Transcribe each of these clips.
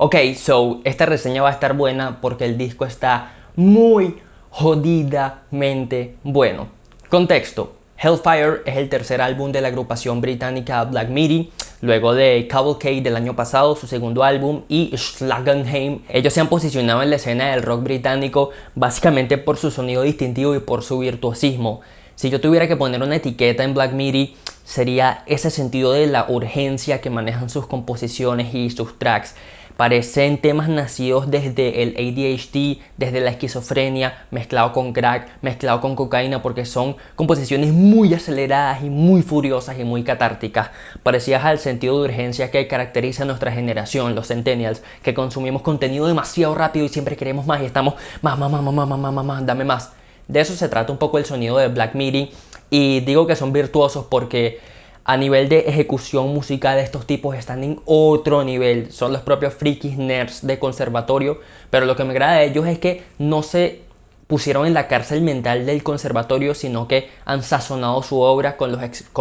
Ok, so esta reseña va a estar buena porque el disco está muy jodidamente bueno. Contexto: Hellfire es el tercer álbum de la agrupación británica Black Midi, luego de Cavalcade del año pasado, su segundo álbum, y Schlagenheim. Ellos se han posicionado en la escena del rock británico básicamente por su sonido distintivo y por su virtuosismo. Si yo tuviera que poner una etiqueta en Black Midi, sería ese sentido de la urgencia que manejan sus composiciones y sus tracks. Parecen temas nacidos desde el ADHD, desde la esquizofrenia, mezclado con crack, mezclado con cocaína, porque son composiciones muy aceleradas y muy furiosas y muy catárticas, parecidas al sentido de urgencia que caracteriza a nuestra generación, los centennials, que consumimos contenido demasiado rápido y siempre queremos más y estamos más, dame más. De eso se trata un poco el sonido de Black Midi, y digo que son virtuosos porque a nivel de ejecución musical estos tipos están en otro nivel. Son los propios frikis nerds de conservatorio, pero lo que me agrada de ellos es que no se pusieron en la cárcel mental del conservatorio, sino que han sazonado su obra con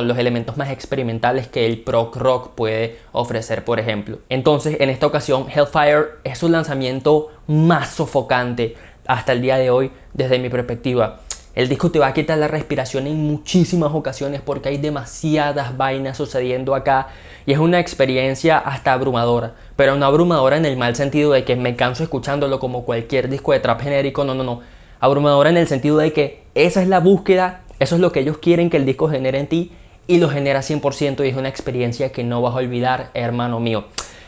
los elementos más experimentales que el prog rock puede ofrecer, por ejemplo. Entonces, en esta ocasión, Hellfire es su lanzamiento más sofocante hasta el día de hoy desde mi perspectiva. El disco te va a quitar la respiración en muchísimas ocasiones porque hay demasiadas vainas sucediendo acá y es una experiencia hasta abrumadora, pero no abrumadora en el mal sentido de que me canso escuchándolo como cualquier disco de trap genérico, no. Abrumadora en el sentido de que esa es la búsqueda, eso es lo que ellos quieren que el disco genere en ti y lo genera 100% y es una experiencia que no vas a olvidar, hermano mío.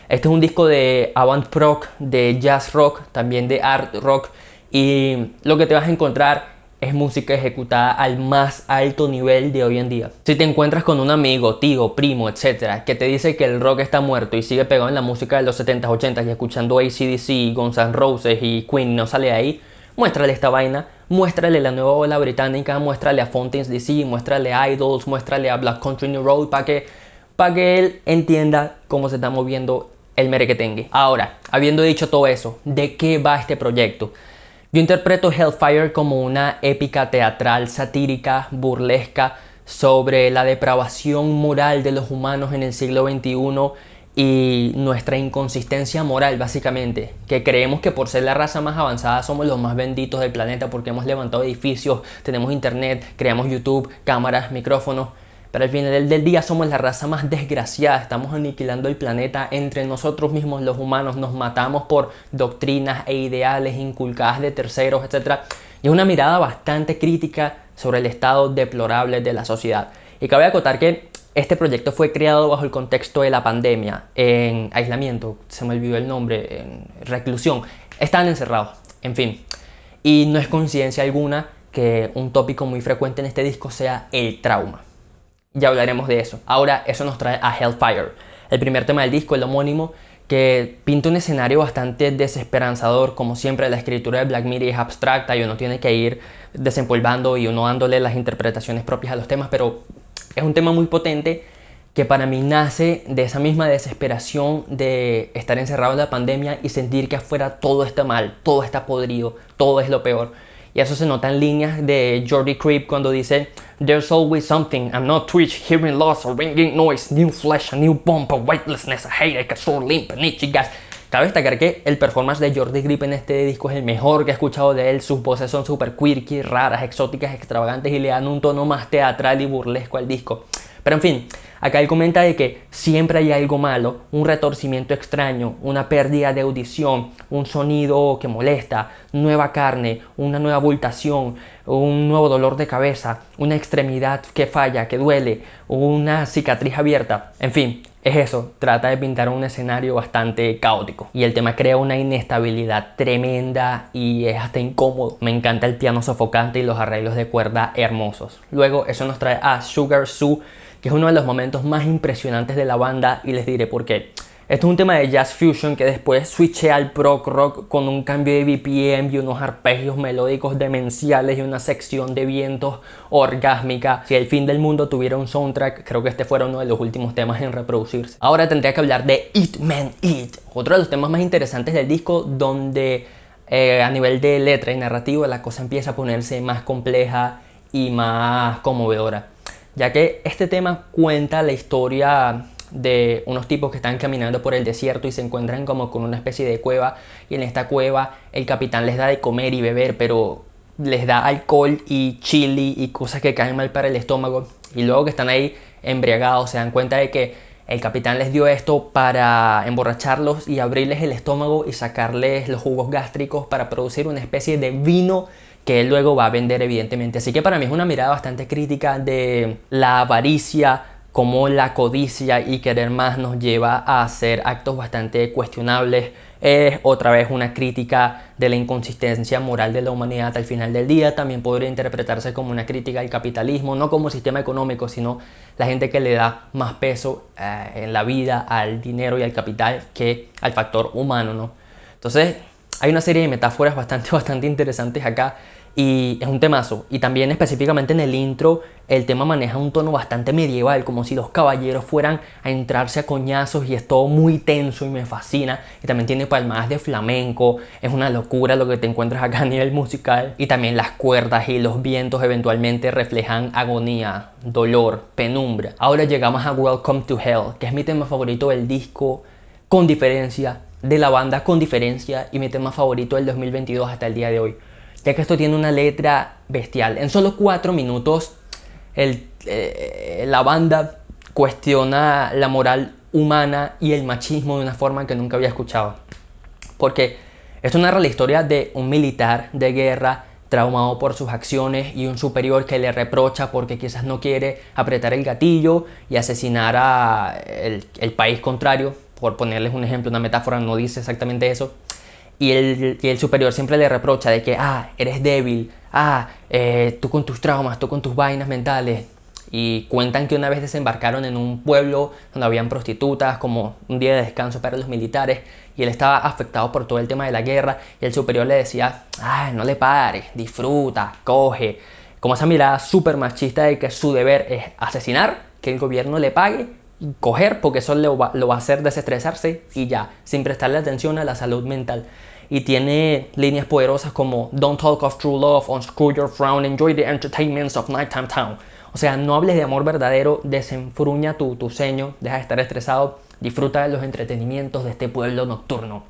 Este es un disco de avant prog, de jazz rock, también de art rock, y lo que te vas a encontrar es música ejecutada al más alto nivel de hoy en día. Si te encuentras con un amigo, tío, primo, etcétera, que te dice que el rock está muerto y sigue pegado en la música de los 70s, 80s y escuchando AC/DC, Guns N' Roses y Queen, no sale de ahí, muéstrale esta vaina, muéstrale la nueva ola británica, muéstrale a Fountains DC, muéstrale a Idols, muéstrale a Black Country New Road para que él entienda cómo se está moviendo el merequetengue. Ahora, habiendo dicho todo eso, ¿de qué va este proyecto? Yo interpreto Hellfire como una épica teatral satírica, burlesca, sobre la depravación moral de los humanos en el siglo XXI y nuestra inconsistencia moral, básicamente, que creemos que por ser la raza más avanzada somos los más benditos del planeta porque hemos levantado edificios, tenemos internet, creamos YouTube, cámaras, micrófonos. Pero al final del día somos la raza más desgraciada, estamos aniquilando el planeta entre nosotros mismos, los humanos, nos matamos por doctrinas e ideales inculcadas de terceros, etc. Y es una mirada bastante crítica sobre el estado deplorable de la sociedad. Y cabe acotar que este proyecto fue creado bajo el contexto de la pandemia, en aislamiento, se me olvidó el nombre, en reclusión, estaban encerrados, en fin. Y no es coincidencia alguna que un tópico muy frecuente en este disco sea el trauma. Ya hablaremos de eso. Ahora, eso nos trae a Hellfire, el primer tema del disco, el homónimo, que pinta un escenario bastante desesperanzador. Como siempre, la escritura de Black Midi es abstracta y uno tiene que ir desempolvando y uno dándole las interpretaciones propias a los temas, pero es un tema muy potente que para mí nace de esa misma desesperación de estar encerrado en la pandemia y sentir que afuera todo está mal, todo está podrido, todo es lo peor. Y eso se nota en líneas de Jordi Creep cuando dice: "There's always something, I'm not twitch, hearing loss or ringing noise, new flesh, a new bump, a weightlessness, a headache, a sore limp, an itchy gas." Cabe destacar que el performance de Jordi Creep en este disco es el mejor que he escuchado de él. Sus voces son super quirky, raras, exóticas, extravagantes y le dan un tono más teatral y burlesco al disco. Pero en fin, acá él comenta de que siempre hay algo malo, un retorcimiento extraño, una pérdida de audición, un sonido que molesta, nueva carne, una nueva abultación, un nuevo dolor de cabeza, una extremidad que falla, que duele, una cicatriz abierta. En fin, es eso, trata de pintar un escenario bastante caótico. Y el tema crea una inestabilidad tremenda y es hasta incómodo. Me encanta el piano sofocante y los arreglos de cuerda hermosos. Luego eso nos trae a Sugar Sue, que es uno de los momentos más impresionantes de la banda, y les diré por qué. Esto es un tema de jazz fusion que después switché al prog rock con un cambio de BPM y unos arpegios melódicos demenciales y una sección de vientos orgásmica. Si el fin del mundo tuviera un soundtrack, creo que este fuera uno de los últimos temas en reproducirse. Ahora tendría que hablar de Eat Man Eat, otro de los temas más interesantes del disco, donde a nivel de letra y narrativa la cosa empieza a ponerse más compleja y más conmovedora, ya que este tema cuenta la historia de unos tipos que están caminando por el desierto y se encuentran como con una especie de cueva, y en esta cueva el capitán les da de comer y beber, pero les da alcohol y chili y cosas que caen mal para el estómago, y luego que están ahí embriagados se dan cuenta de que el capitán les dio esto para emborracharlos y abrirles el estómago y sacarles los jugos gástricos para producir una especie de vino que él luego va a vender, evidentemente. Así que para mí es una mirada bastante crítica de la avaricia, cómo la codicia y querer más nos lleva a hacer actos bastante cuestionables. Es otra vez una crítica de la inconsistencia moral de la humanidad al final del día. También podría interpretarse como una crítica al capitalismo, no como sistema económico, sino la gente que le da más peso en la vida al dinero y al capital que al factor humano, ¿no? Entonces hay una serie de metáforas bastante interesantes acá, y es un temazo. Y también específicamente en el intro el tema maneja un tono bastante medieval, como si los caballeros fueran a entrarse a coñazos, y es todo muy tenso y me fascina. Y también tiene palmadas de flamenco, es una locura lo que te encuentras acá a nivel musical. Y también las cuerdas y los vientos eventualmente reflejan agonía, dolor, penumbra. Ahora llegamos a Welcome to Hell, que es mi tema favorito del disco con diferencia, de la banda con diferencia, y mi tema favorito del 2022 hasta el día de hoy, ya que esto tiene una letra bestial. En solo 4 minutos la banda cuestiona la moral humana y el machismo de una forma que nunca había escuchado, porque esto narra la historia de un militar de guerra traumado por sus acciones y un superior que le reprocha porque quizás no quiere apretar el gatillo y asesinar a el país contrario, por ponerles un ejemplo, una metáfora, no dice exactamente eso. Y el superior siempre le reprocha de que, eres débil, tú con tus traumas, tú con tus vainas mentales. Y cuentan que una vez desembarcaron en un pueblo donde habían prostitutas, como un día de descanso para los militares, y él estaba afectado por todo el tema de la guerra, y el superior le decía, no le pares, disfruta, coge. Como esa mirada súper machista de que su deber es asesinar, que el gobierno le pague, coger, porque eso lo va a hacer desestresarse y ya, sin prestarle atención a la salud mental. Y tiene líneas poderosas como Don't talk of true love, unscrew your frown, enjoy the entertainments of nighttime town. O sea, no hables de amor verdadero, desenfruña tu ceño, deja de estar estresado, disfruta de los entretenimientos de este pueblo nocturno.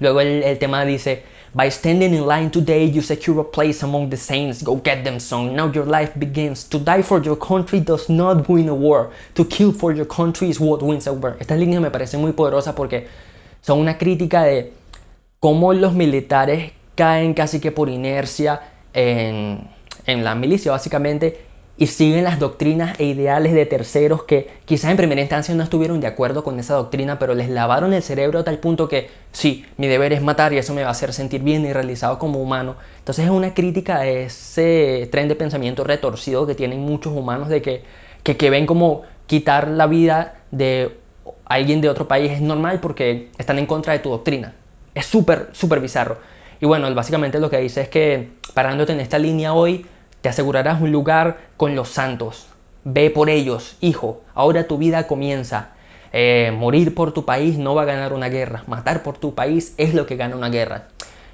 Luego el tema dice, by standing in line today, you secure a place among the saints. Go get them, son. Now your life begins. To die for your country does not win a war. To kill for your country is what wins a war. Estas líneas me parecen muy poderosas porque son una crítica de cómo los militares caen casi que por inercia en la milicia, básicamente, y siguen las doctrinas e ideales de terceros que quizás en primera instancia no estuvieron de acuerdo con esa doctrina, pero les lavaron el cerebro a tal punto que sí, mi deber es matar y eso me va a hacer sentir bien y realizado como humano. Entonces es una crítica a ese tren de pensamiento retorcido que tienen muchos humanos de que ven como quitar la vida de alguien de otro país es normal porque están en contra de tu doctrina. Es súper bizarro. Y bueno, básicamente lo que dice es que parándote en esta línea hoy, te asegurarás un lugar con los santos. Ve por ellos, hijo. Ahora tu vida comienza. Morir por tu país no va a ganar una guerra. Matar por tu país es lo que gana una guerra.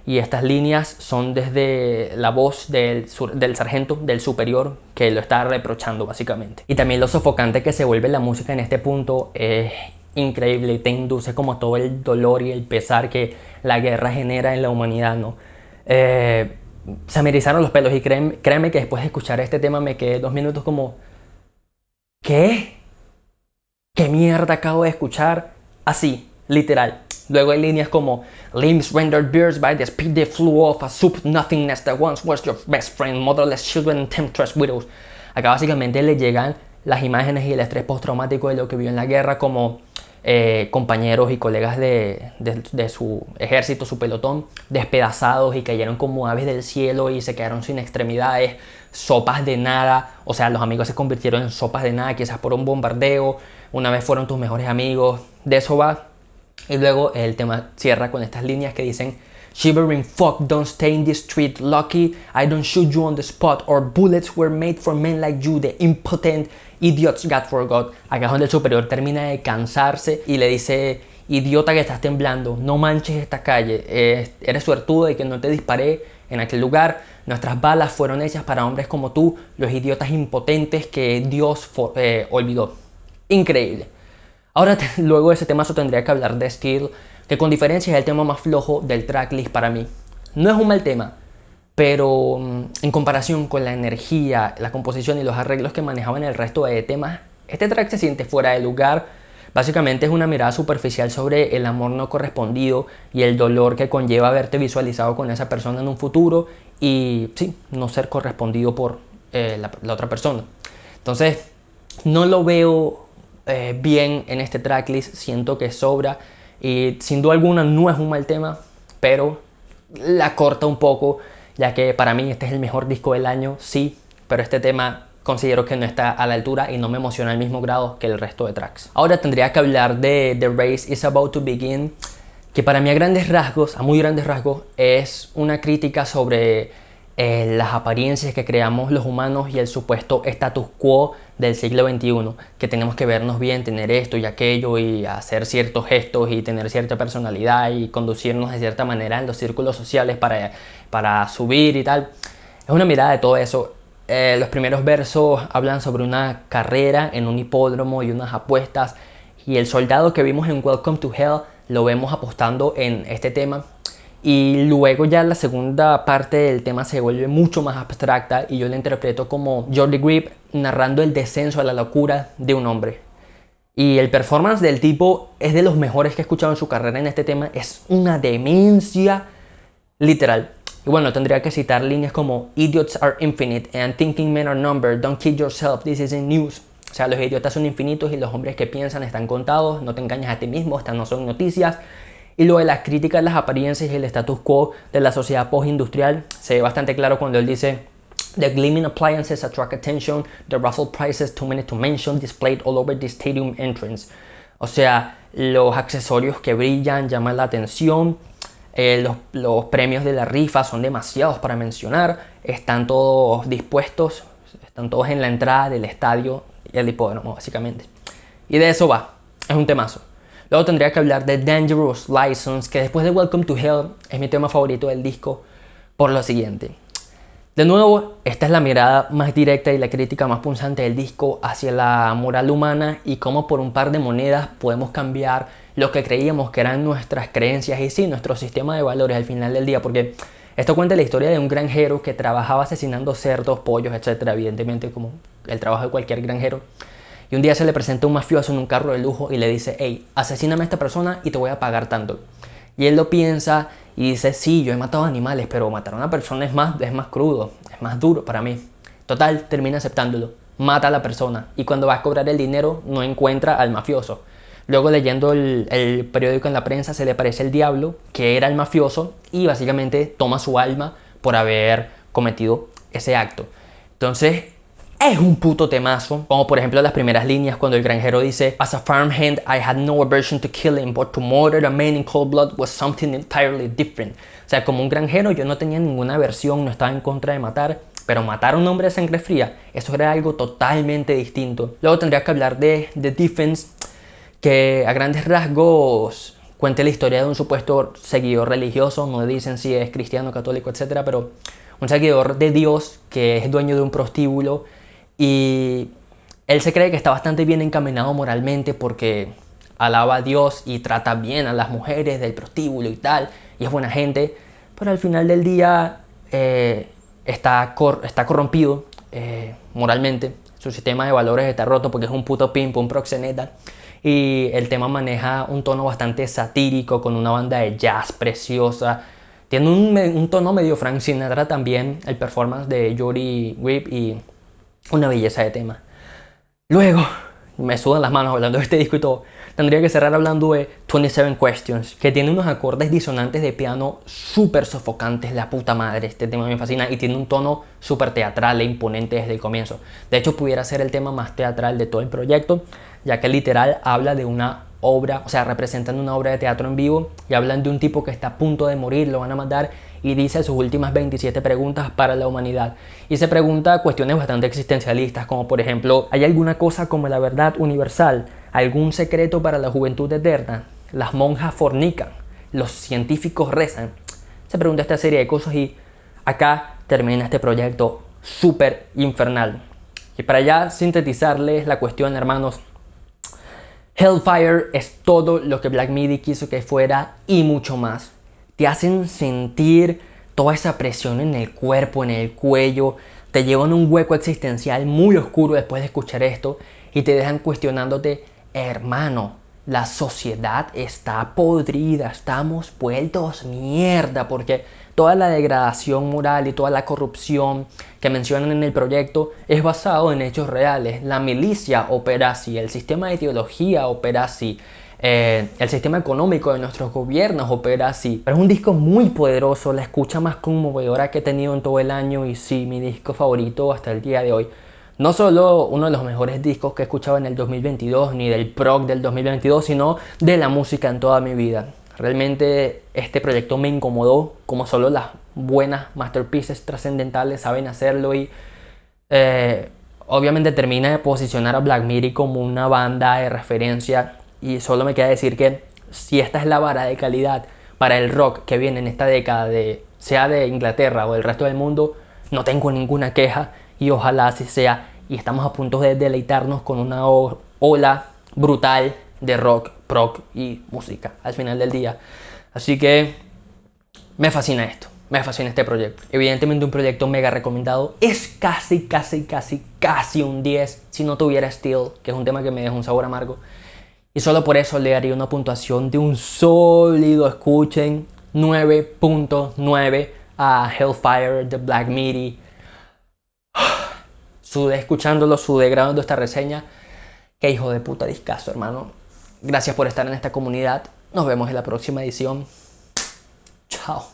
Y estas líneas son desde la voz del sargento, del superior, que lo está reprochando básicamente. Y también lo sofocante que se vuelve la música en este punto es increíble. Te induce como todo el dolor y el pesar que la guerra genera en la humanidad, ¿no? Se me erizaron los pelos y créeme que después de escuchar este tema me quedé 2 minutos como ¿qué? ¿Qué mierda acabo de escuchar? Así, literal. Luego hay líneas como limbs rendered bears by the speed they flew off, a soup nothingness that once was your best friend, motherless children and temptress widows. Acá básicamente le llegan las imágenes y el estrés postraumático de lo que vio en la guerra, como compañeros y colegas de su ejército, su pelotón, despedazados y cayeron como aves del cielo y se quedaron sin extremidades, sopas de nada, o sea, los amigos se convirtieron en sopas de nada, quizás por un bombardeo, una vez fueron tus mejores amigos, de eso va. Y luego el tema cierra con estas líneas que dicen shivering fuck, don't stay in the street, lucky I don't shoot you on the spot, or bullets were made for men like you, the impotent idiots God forgot. Acá es donde el superior termina de cansarse y le dice, idiota que estás temblando, no manches esta calle, eres suertudo de que no te disparé en aquel lugar, nuestras balas fueron hechas para hombres como tú, los idiotas impotentes que Dios olvidó. Increíble. Ahora, luego de ese temazo tendría que hablar de Steel, que con diferencia es el tema más flojo del tracklist para mí. No es un mal tema, pero en comparación con la energía, la composición y los arreglos que manejaban el resto de temas, este track se siente fuera de lugar. Básicamente es una mirada superficial sobre el amor no correspondido y el dolor que conlleva verte visualizado con esa persona en un futuro y sí, no ser correspondido por la otra persona. Entonces, no lo veo bien en este tracklist, siento que sobra y sin duda alguna no es un mal tema, pero la corta un poco, ya que para mí este es el mejor disco del año, sí, pero este tema considero que no está a la altura y no me emociona al mismo grado que el resto de tracks. Ahora tendría que hablar de The Race is About to Begin, que para mí a grandes rasgos, a muy grandes rasgos, es una crítica sobre las apariencias que creamos los humanos y el supuesto status quo del siglo XXI, que tenemos que vernos bien, tener esto y aquello y hacer ciertos gestos y tener cierta personalidad y conducirnos de cierta manera en los círculos sociales para subir y tal. Es una mirada de todo eso. Los primeros versos hablan sobre una carrera en un hipódromo y unas apuestas, y el soldado que vimos en Welcome to Hell lo vemos apostando en este tema. Y luego ya la segunda parte del tema se vuelve mucho más abstracta y yo la interpreto como Jordi Grip narrando el descenso a la locura de un hombre. Y el performance del tipo es de los mejores que he escuchado en su carrera en este tema. Es una demencia literal. Y bueno, tendría que citar líneas como Idiots are infinite and thinking men are numbered. Don't kid yourself, this isn't news. O sea, los idiotas son infinitos y los hombres que piensan están contados. No te engañes a ti mismo, estas no son noticias. Y lo de las críticas de las apariencias y el status quo de la sociedad postindustrial se ve bastante claro cuando él dice: The gleaming appliances attract attention, the ruffled prices too many to mention, displayed all over the stadium entrance. O sea, los accesorios que brillan llaman la atención, los premios de la rifa son demasiados para mencionar, están todos dispuestos, están todos en la entrada del estadio y el hipódromo básicamente. Y de eso va, es un temazo. Luego tendría que hablar de Dangerous License, que después de Welcome to Hell es mi tema favorito del disco por lo siguiente. De nuevo, esta es la mirada más directa y la crítica más punzante del disco hacia la moral humana y cómo por un par de monedas podemos cambiar lo que creíamos que eran nuestras creencias y sí, nuestro sistema de valores al final del día, porque esto cuenta la historia de un granjero que trabajaba asesinando cerdos, pollos, etcétera, evidentemente como el trabajo de cualquier granjero. Y un día se le presenta un mafioso en un carro de lujo y le dice: hey, asesíname a esta persona y te voy a pagar tanto. Y él lo piensa y dice: sí, yo he matado animales, pero matar a una persona es más crudo, es más duro para mí. Total, termina aceptándolo, mata a la persona y cuando va a cobrar el dinero no encuentra al mafioso. Luego, leyendo el periódico en la prensa, se le aparece el diablo, que era el mafioso, y básicamente toma su alma por haber cometido ese acto. Entonces, es un puto temazo, como por ejemplo las primeras líneas cuando el granjero dice: As a farmhand, I had no aversion to killing, but to murder a man in cold blood was something entirely different. O sea, como un granjero yo no tenía ninguna aversión, no estaba en contra de matar, pero matar a un hombre de sangre fría, eso era algo totalmente distinto. Luego tendría que hablar de The Defense, que a grandes rasgos cuenta la historia de un supuesto seguidor religioso, no dicen si es cristiano, católico, etcétera, pero un seguidor de Dios que es dueño de un prostíbulo. Y él se cree que está bastante bien encaminado moralmente porque alaba a Dios y trata bien a las mujeres del prostíbulo y tal, y es buena gente, pero al final del día está corrompido moralmente. Su sistema de valores está roto porque es un puto pimp, un proxeneta. Y el tema maneja un tono bastante satírico con una banda de jazz preciosa. Tiene un tono medio Frank Sinatra también, el performance de Jordi Grip, y una belleza de tema. Luego, me sudan las manos hablando de este disco y todo, tendría que cerrar hablando de 27 Questions, que tiene unos acordes disonantes de piano súper sofocantes, la puta madre. Este tema me fascina y tiene un tono súper teatral e imponente desde el comienzo. De hecho, pudiera ser el tema más teatral de todo el proyecto, ya que literal habla de una obra, o sea, representan una obra de teatro en vivo y hablan de un tipo que está a punto de morir, lo van a matar, y dice sus últimas 27 preguntas para la humanidad. Y se pregunta cuestiones bastante existencialistas, como por ejemplo: ¿hay alguna cosa como la verdad universal? ¿Algún secreto para la juventud eterna? ¿Las monjas fornican? ¿Los científicos rezan? Se pregunta esta serie de cosas y acá termina este proyecto súper infernal. Y para ya sintetizarles la cuestión, hermanos, Hellfire es todo lo que Black Midi quiso que fuera y mucho más. Te hacen sentir toda esa presión en el cuerpo, en el cuello, te llevan a un hueco existencial muy oscuro después de escuchar esto y te dejan cuestionándote, hermano, la sociedad está podrida, estamos vueltos mierda, porque toda la degradación moral y toda la corrupción que mencionan en el proyecto es basado en hechos reales. La milicia opera así, el sistema de ideología opera así, el sistema económico de nuestros gobiernos opera así. Pero es un disco muy poderoso, la escucha más conmovedora que he tenido en todo el año y sí, mi disco favorito hasta el día de hoy. No solo uno de los mejores discos que he escuchado en el 2022, ni del prog del 2022, sino de la música en toda mi vida. Realmente este proyecto me incomodó, como solo las buenas masterpieces trascendentales saben hacerlo y obviamente termina de posicionar a Black Midi como una banda de referencia y solo me queda decir que si esta es la vara de calidad para el rock que viene en esta década, sea de Inglaterra o del resto del mundo, no tengo ninguna queja y ojalá así sea. Y estamos a punto de deleitarnos con una ola brutal de rock, prog y música al final del día. Así que me fascina esto, me fascina este proyecto. Evidentemente un proyecto mega recomendado. Es casi un 10 si no tuviera Steel, que es un tema que me deja un sabor amargo. Y solo por eso le daría una puntuación de un sólido, escuchen, 9.9 a Hellfire de Black Midi. Sudé escuchándolo, sudé grabando esta reseña. Qué hijo de puta discazo, hermano. Gracias por estar en esta comunidad. Nos vemos en la próxima edición. Chao.